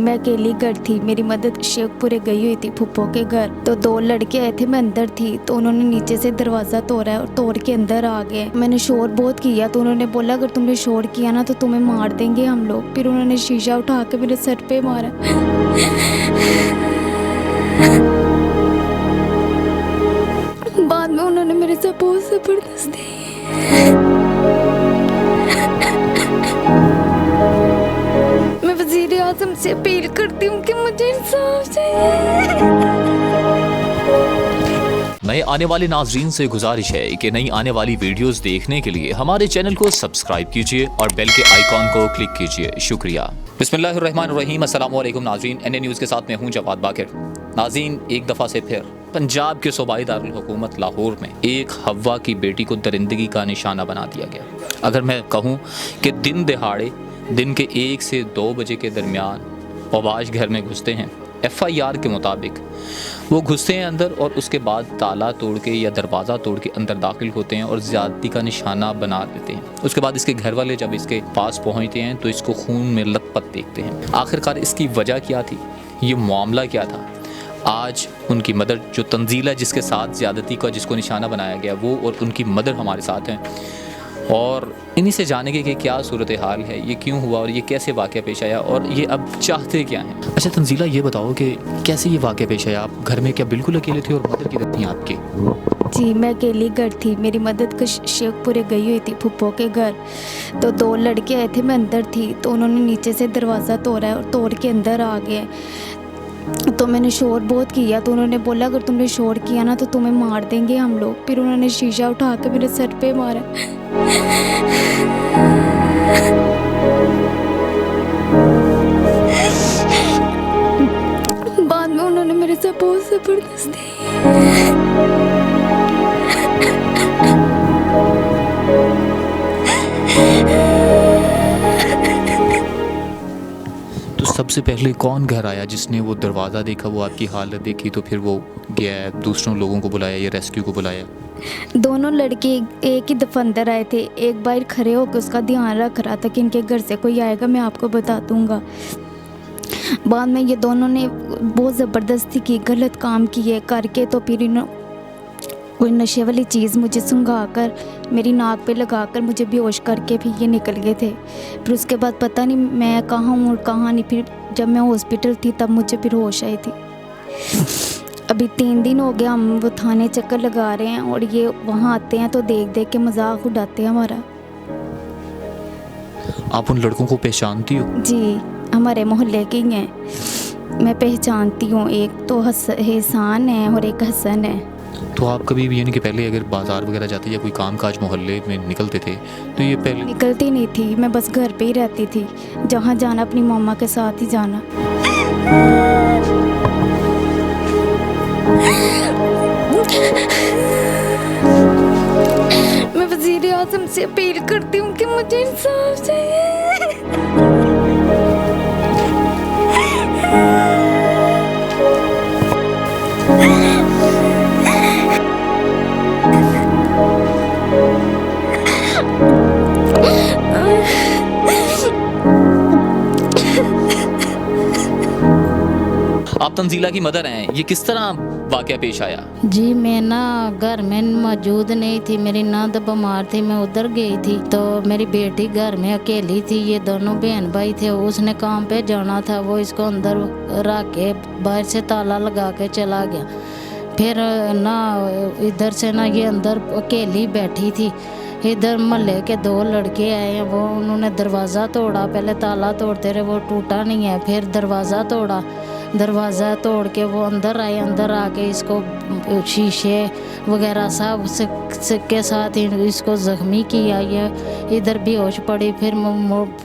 मैं अकेली घर थी। मेरी मदद शेखपुरे गई हुई थी फूफो के घर। तो 2 लड़के आए थे, मैं अंदर थी, तो उन्होंने नीचे से दरवाज़ा तोड़ा और तोड़ के अंदर आ गए। मैंने शोर बहुत किया तो उन्होंने बोला अगर तुमने शोर किया ना तो तुम्हें मार देंगे हम लोग। फिर उन्होंने शीशा उठा के मेरे सर पे मारा। बाद में उन्होंने मेरे साथ बहुत ज़बरदस्ती। मैं वज़ीर आज़म से अपील करती हूँ कि मुझे इंसाफ चाहिए। नए आने वाले नाजरीन से गुजारिश है कि नई आने वाली वीडियोस देखने के लिए हमारे चैनल को सब्सक्राइब कीजिए और बेल के आइकॉन को क्लिक कीजिए। शुक्रिया। बिस्मिल्लाहिर्रहमानिर्रहीम। अस्सलाम वालेकुम नाजरीन, एनए न्यूज़ के साथ मैं हूं जवाद बाकिर। नाजरीन, एक दफ़ा से फिर पंजाब के सूबाई दारुल हुकूमत लाहौर में एक हवा की बेटी को दरिंदगी का निशाना बना दिया गया। अगर मैं कहूँ कि दिन दहाड़े दिन के 1 से 2 बजे के दरमियान अवाश घर में घुसते हैं। FIR के मुताबिक वो घुसते हैं अंदर और उसके बाद ताला तोड़ के या दरवाज़ा तोड़ के अंदर दाखिल होते हैं और ज़्यादती का निशाना बना देते हैं। उसके बाद इसके घर वाले जब इसके पास पहुंचते हैं तो इसको खून में लथपथ देखते हैं। आखिरकार इसकी वजह क्या थी, ये मामला क्या था? आज उनकी मदर जो तंजीला जिसके साथ ज़्यादती का जिसको निशाना बनाया गया, वो और उनकी मदर हमारे साथ हैं और इन्हीं से जानेंगे कि क्या सूरत हाल है, ये क्यों हुआ और ये कैसे वाक़या पेश आया और ये अब चाहते क्या हैं। अच्छा तंजीला, ये बताओ कि कैसे ये वाक़या पेश आया? आप घर में क्या बिल्कुल अकेले थे और मदर किधर थी आपकी? जी, मैं अकेली घर थी। मेरी मदद शेखपुरे गई हुई थी फूफो के घर। तो 2 लड़के आए थे, मैं अंदर थी, तो उन्होंने नीचे से दरवाज़ा तोड़ा और तोड़ के अंदर आ गए। तो मैंने शोर बहुत किया तो उन्होंने बोला अगर तुमने शोर किया ना तो तुम्हें मार देंगे हम लोग। फिर उन्होंने शीशा उठा के मेरे सर पे मारा। बाद में उन्होंने मेरे साथ बहुत ज़बरदस्ती। तो सबसे पहले कौन घर आया जिसने वो दरवाज़ा देखा, वो आपकी हालत देखी, तो फिर वो गया दूसरों लोगों को बुलाया या रेस्क्यू को बुलाया? दोनों लड़के एक ही दफ़ा अंदर आए थे। एक बार खड़े होकर उसका ध्यान रख रहा था कि इनके घर से कोई आएगा, मैं आपको बता दूंगा। बाद में ये दोनों ने बहुत ज़बरदस्ती की, गलत काम किए करके। तो फिर इन्होंने कोई नशे वाली चीज़ मुझे सुंघा कर मेरी नाक पे लगा कर मुझे बेहोश करके फिर ये निकल गए थे। फिर उसके बाद पता नहीं मैं कहाँ हूँ और कहाँ नहीं। फिर जब मैं हॉस्पिटल थी तब मुझे फिर होश आई थी। अभी 3 दिन हो गए हम वो थाने चक्कर लगा रहे हैं और ये वहाँ आते हैं तो देख देख के मजाक उड़ाते हैं हमारा। आप उन लड़कों को पहचानती हो? जी, हमारे मोहल्ले के ही हैं, मैं पहचानती हूँ। एक तो एहसान है और एक हसन है। तो आप कभी भी यानी कि पहले अगर बाज़ार वगैरह जाते या कोई काम काज मोहल्ले में निकलते थे तो ये पहले? निकलती नहीं थी, मैं बस घर पे ही रहती थी। जहाँ जाना अपनी मम्मा के साथ ही जाना। मैं वज़ीर आज़म से अपील करती हूँ कि मुझे इंसाफ चाहिए। आप तंजीला की मदर हैं, ये किस तरह वाक़या पेश आया? जी, मैं ना घर में मौजूद नहीं थी, मेरी नंद बीमार थी, मैं उधर गई थी। तो मेरी बेटी घर में अकेली थी, ये दोनों बहन भाई थे। उसने काम पे जाना था, वो इसको अंदर रख के बाहर से ताला लगा के चला गया। फिर ना इधर से ना ये अंदर अकेली बैठी थी। इधर मोहल्ले के 2 लड़के आए हैं, वो उन्होंने दरवाज़ा तोड़ा। पहले ताला तोड़ते रहे, वो टूटा नहीं है। फिर दरवाज़ा तोड़ के वो अंदर आए। अंदर आके इसको शीशे वगैरह सब के साथ इसको ज़ख्मी किया। ये इधर बेहोश पड़ी। फिर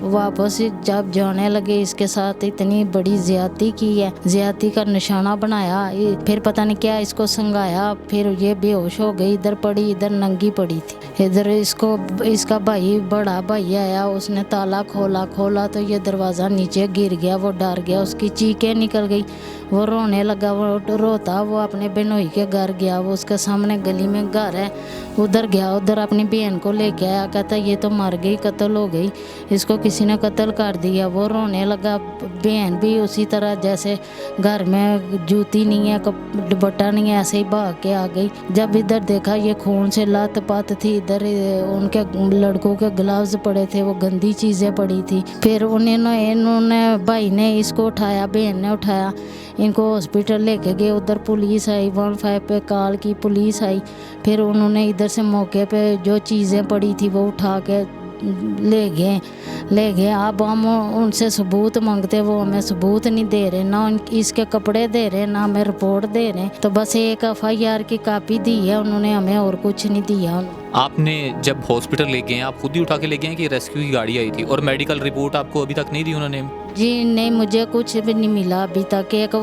वापस जब जाने लगे इसके साथ इतनी बड़ी ज़्यादती की है, ज़्यादती का निशाना बनाया। फिर पता नहीं क्या इसको संगाया, फिर ये बेहोश हो गई। इधर पड़ी, इधर नंगी पड़ी थी। इधर इसका बड़ा भाई आया, उसने ताला खोला तो ये दरवाज़ा नीचे गिर गया। वो डर गया, उसकी चीखें निकल गई, वो रोने लगा। वो रोता वो अपने बहनोई के घर गया, वो उसके सामने गली में घर है, उधर गया, उधर अपनी बहन को लेके आया, कहता ये तो मर गई, कत्ल हो गई, इसको किसी ने कत्ल कर दिया। वो रोने लगा। बहन भी उसी तरह, जैसे घर में जूती नहीं है, दुपट्टा नहीं है, ऐसे ही भाग के आ गई। जब इधर देखा ये खून से लत पत थी, इधर उनके लड़कों के ग्लव्स पड़े थे, वो गंदी चीज़ें पड़ी थी। फिर इन्होंने भाई ने इसको उठाया, बहन ने उठाया, इनको हॉस्पिटल लेके गए। उधर पुलिस आई, 15 पे कॉल की, पुलिस आई। फिर उन्होंने इधर से मौके पे जो चीज़ें पड़ी थी वो उठा के ले गए। अब हम उनसे सबूत मांगते, वो हमें सबूत नहीं दे रहे, ना इसके कपड़े दे रहे, ना हमें रिपोर्ट दे रहे। तो बस एक FIR की कॉपी दी है उन्होंने, हमें और कुछ नहीं दिया। आपने जब हॉस्पिटल ले गए हैं, आप खुद ही उठा के ले गए हैं कि रेस्क्यू की गाड़ी आई थी? और मेडिकल रिपोर्ट आपको अभी तक नहीं दी उन्होंने? जी नहीं, मुझे कुछ भी नहीं मिला अभी तक। एक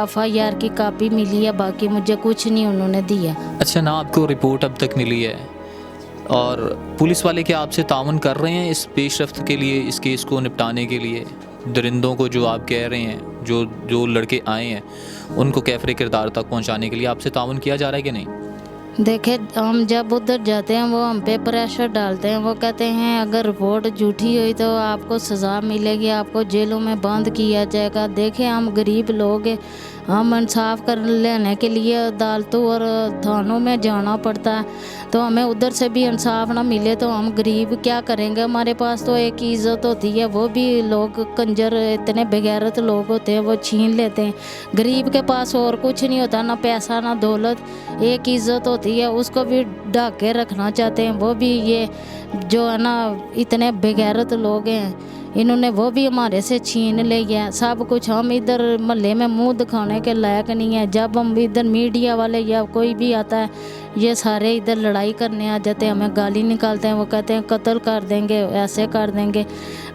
FIR की कॉपी मिली है, बाकी मुझे कुछ नहीं उन्होंने दिया। अच्छा, ना आपको रिपोर्ट अब तक मिली है। और पुलिस वाले क्या आपसे ताउन कर रहे हैं इस पेशरफ्त के लिए, इस केस को निपटाने के लिए? दरिंदों को जो आप कह रहे हैं, जो लड़के आए हैं, उनको कैफरे किरदार तक पहुंचाने के लिए आपसे ताउन किया जा रहा है कि नहीं? देखे, हम जब उधर जाते हैं वो हम पे प्रेशर डालते हैं। वो कहते हैं अगर रिपोर्ट झूठी हुई तो आपको सज़ा मिलेगी, आपको जेलों में बंद किया जाएगा। देखे, हम गरीब लोग हैं, हम इंसाफ कर लेने के लिए अदालतों और थानों में जाना पड़ता है। तो हमें उधर से भी इंसाफ ना मिले तो हम गरीब क्या करेंगे? हमारे पास तो एक ही इज़्ज़त होती है, वो भी लोग कंजर, इतने बेगैरत लोग होते हैं, वो छीन लेते हैं। गरीब के पास और कुछ नहीं होता, ना पैसा ना दौलत, एक इज़्ज़त होती है, उसको भी ढक के रखना चाहते हैं। वो भी ये जो है ना, इतने बेगैरत लोग हैं, इन्होंने वो भी हमारे से छीन लिया सब कुछ। हम इधर मोहल्ले में मुंह दिखाने के लायक नहीं है। जब हम इधर मीडिया वाले या कोई भी आता है, ये सारे इधर लड़ाई करने आ जाते हैं, हमें गाली निकालते हैं। वो कहते हैं कत्ल कर देंगे, ऐसे कर देंगे।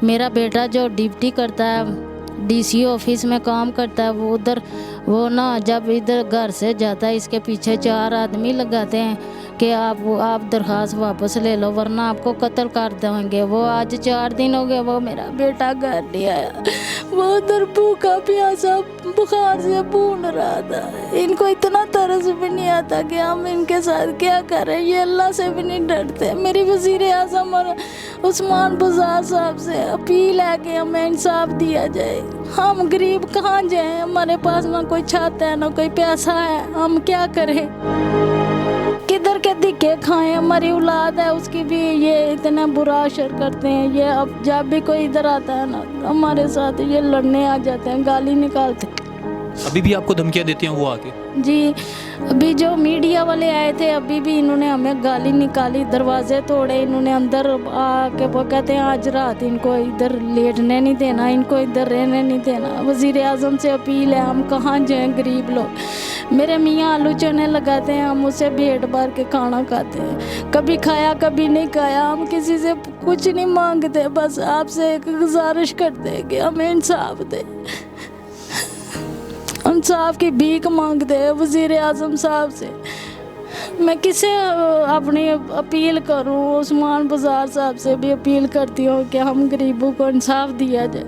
मेरा बेटा जो ड्यूटी करता है, DC ऑफिस में काम करता है, वो उधर वो ना जब इधर घर से जाता है, इसके पीछे 4 आदमी लगाते हैं कि आप दरख्वास्त वापस ले लो वरना आपको कत्ल कर देंगे। वो आज 4 दिन हो गए, वो मेरा बेटा घर नहीं आया। वो उधर भूखा प्यासा बुखार से भून रहा था। इनको इतना तरस भी नहीं आता कि हम इनके साथ क्या करें, ये अल्लाह से भी नहीं डरते। मेरी वज़ीर आज़म और उस्मान बुज़ार साहब से अपील है कि हमें इंसाफ दिया जाए। हम गरीब कहाँ जाएं, हमारे पास ना कोई छत है ना कोई पैसा है, हम क्या करें? किधर के दिखे खाएं? हमारी औलाद है, उसकी भी ये इतना बुरा असर करते हैं। ये अब जब भी कोई इधर आता है ना, हमारे साथ ये लड़ने आ जाते हैं, गाली निकालते हैं। अभी भी आपको धमकियां देते हैं वो आके? जी, अभी जो मीडिया वाले आए थे, अभी भी इन्होंने हमें गाली निकाली, दरवाजे तोड़े इन्होंने। अंदर आके वो कहते हैं आज रात इनको इधर लेटने नहीं देना, इनको इधर रहने नहीं देना। वज़ीर आज़म से अपील है, हम कहाँ जाएं गरीब लोग। मेरे मियाँ आलू चने लगाते हैं, हम उसे पेट भर के खाना खाते हैं। कभी खाया कभी नहीं खाया, हम किसी से कुछ नहीं मांगते, बस आपसे एक गुजारिश करते हैं कि हमें इंसाफ दे। इंसाफ की भीख मांगते हैं वज़ीर आज़म साहब से। मैं किसे अपनी अपील करूं? उस्मान बुज़ार साहब से भी अपील करती हूँ कि हम गरीबों को इंसाफ दिया जाए।